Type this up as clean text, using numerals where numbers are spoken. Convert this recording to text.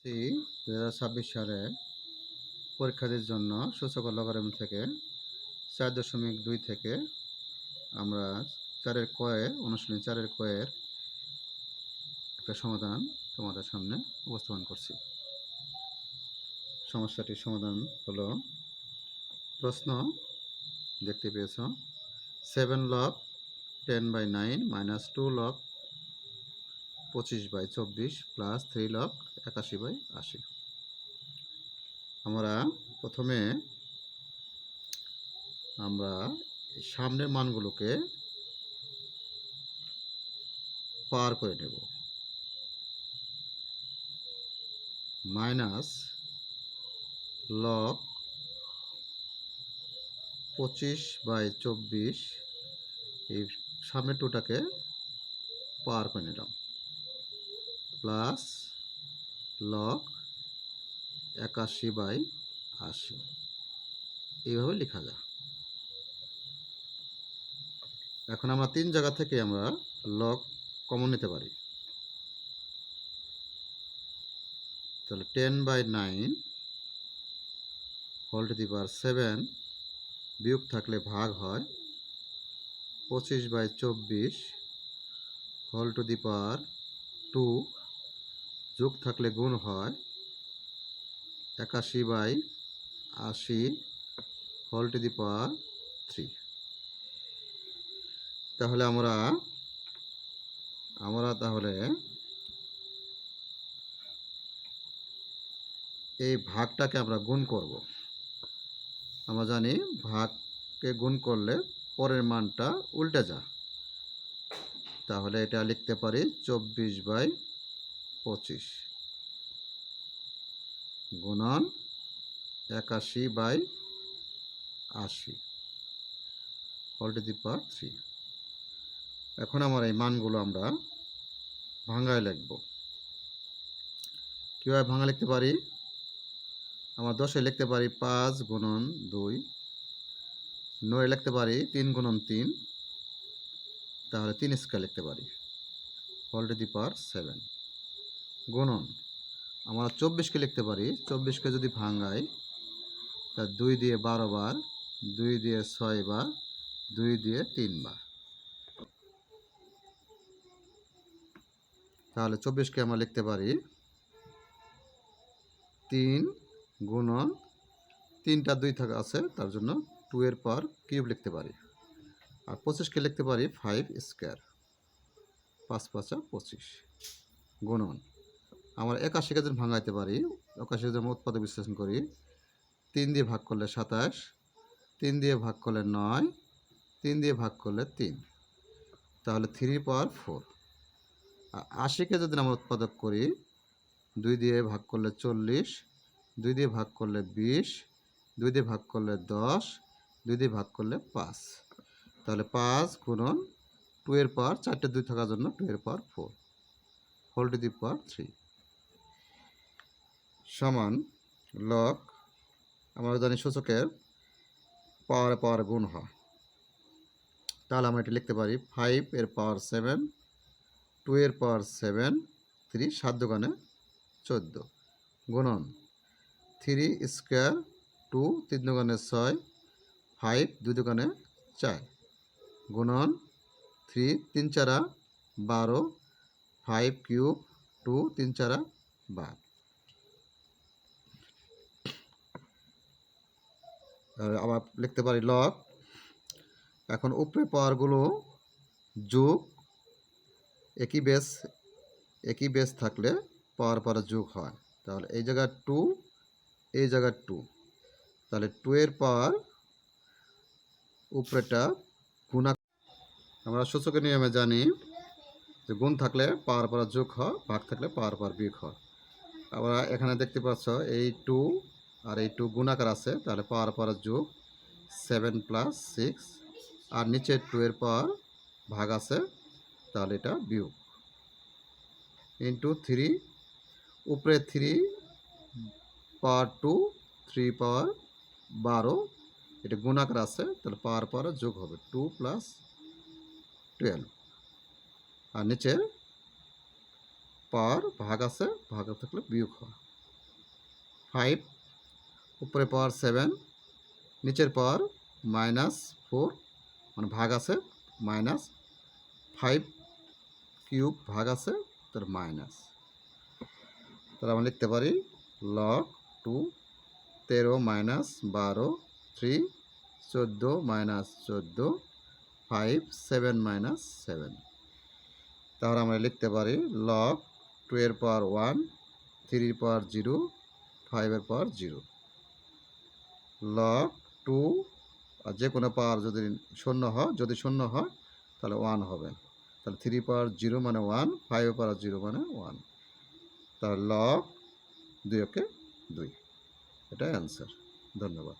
2026 সালে পরীক্ষার্থীর জন্য সূচক লগারিদম থেকে 4.2 থেকে আমরা 4-এর কয়ে অনুশীলনী 4-এর কয়ের একটা সমাধান তোমাদের সামনে উপস্থাপন করছি। সমস্যাটির সমাধান হলো, প্রশ্ন দেখতে পেয়েছ 7 log 10/9 minus 2 log 25/24 plus 3 log 81/80। আমরা প্রথমে সামনের মানগুলোকে পার করে নেব। মাইনাস log 25/24 এই সামনের টুটাকে পার করে নিলাম, প্লাস log 81/80 এইভাবে লেখা যায়। এখন আমরা 3 জায়গা থেকে আমরা log কমন নিতে পারি। তাহলে 10/9 হোল টু দি পাওয়ার 7 বিয়োগ থাকলে ভাগ হয়, 25/24 হোল টু দি পাওয়ার 2 যোগ থাকলে গুণ হয়, 81/80 হোল টু দি পাওয়ার 3। তাহলে আমরা তাহলে এই ভাগটাকে আমরা গুণ করব। আমরা জানি ভাগকে গুণ করলে পরের মানটা উল্টে যায়। তাহলে এটা লিখতে পারি 24/25 গুণন 81/80 হোল টু দি পাওয়ার 3। এখন আমার এই মানগুলো আমরা ভাঙায় লিখব। কীভাবে ভাঙা লিখতে পারি? আমরা 10-এ লিখতে পারি 5 গুণন 2, 9-এ লিখতে পারি 3 গুণন 3, তাহলে 3 স্কয়ার লিখতে পারি হোল টু দি পাওয়ার 7। গুণন আমরা 24-কে লিখতে পারি, 24-কে যদি ভাঙাই তা 2 দিয়ে 12 বার, 2 দিয়ে 6 বার, 2 দিয়ে 3 বার। তাহলে 24-কে আমরা লিখতে পারি 3 গুণন 3টা 2 থাকা আছে, তার জন্য 2 এর পাওয়ার কিউব লিখতে পারি। আর 25-কে লিখতে পারি 5 স্কয়ার, 5 5 25 গুণন আমরা 81-কে যদি ভাঙাইতে পারি, 81-কে যদি আমরা উৎপাদক বিশ্লেষণ করি, 3 দিয়ে ভাগ করলে 27, 3 দিয়ে ভাগ করলে 9, 3 দিয়ে ভাগ করলে 3, তাহলে 3 পাওয়ার 4। আর 80-কে যদি আমরা উৎপাদক করি, 2 দিয়ে ভাগ করলে 40, 2 দিয়ে ভাগ করলে 20, 2 দিয়ে ভাগ করলে 10, 2 দিয়ে ভাগ করলে 5, তাহলে 5 গুণন 2 এর পাওয়ার 4টে 2 থাকার জন্য 2 এর পাওয়ার 4 হোল টু দি পাওয়ার 3 সমান লগ, আমরা জানি সূচকের পাওয়ার গুণ হয়। তাহলে আমরা এটা লিখতে পারি 5 এর পাওয়ার 7, 2 এর পাওয়ার 7, 3 7 দোকানে 14 গুণন 3 স্কয়ার 2 3 দোকানে 6, 5 2 দোকানে 4 গুণন 3 3 4 12, 5 কিউব 2 3 4 12। আবার লিখতে পারি লগ। এখন উপরে পাওয়ারগুলো যোগ, একই বেস থাকলে পাওয়ার যোগ হয়। তাহলে এই জায়গায় 2, এই জায়গায় 2, তাহলে 2 এর পাওয়ার উপরেটা গুণা। আমরা সূচকের নিয়মে জানি যে গুণ থাকলে পাওয়ার যোগ হয়, ভাগ থাকলে পাওয়ার বিয়োগ হয়। আমরা এখানে দেখতে পাচ্ছ এই 2 আর এই 2 গুণাকার আছে, তাহলে পাওয়ার যোগ 7 + 6, আর নিচে 2 এর পাওয়ার ভাগ আছে, তাহলে এটা বিয়োগ ইন্টু 3, উপরে 3 পাওয়ার 2, 3 পাওয়ার 12, এটা গুণাকার আছে, তাহলে পাওয়ার যোগ হবে 2 + 12, আর নিচে পাওয়ার ভাগ আছে, ভাগ থাকলে বিয়োগ হয়। 5 উপরে পাওয়ার 7 নিচের পাওয়ার -4 মানে ভাগ আছে -5 কিউব ভাগ আছে তার মাইনাস। তাহলে আমরা লিখতে পারি log 2 13 - 12 3 14 - 14 5 7 - 7। তাহলে আমরা লিখতে পারি log 2 এর পাওয়ার 1 3 এর পাওয়ার 0 5 এর পাওয়ার 0। log 2 আর যে কোনো পাওয়ার যদি শূন্য হয় তাহলে 1 হবে। তাহলে 3 পাওয়ার 0 মানে 1 5 পাওয়ার 0 মানে 1। তাহলে log 2 একে 2, এটাই অ্যান্সার। ধন্যবাদ।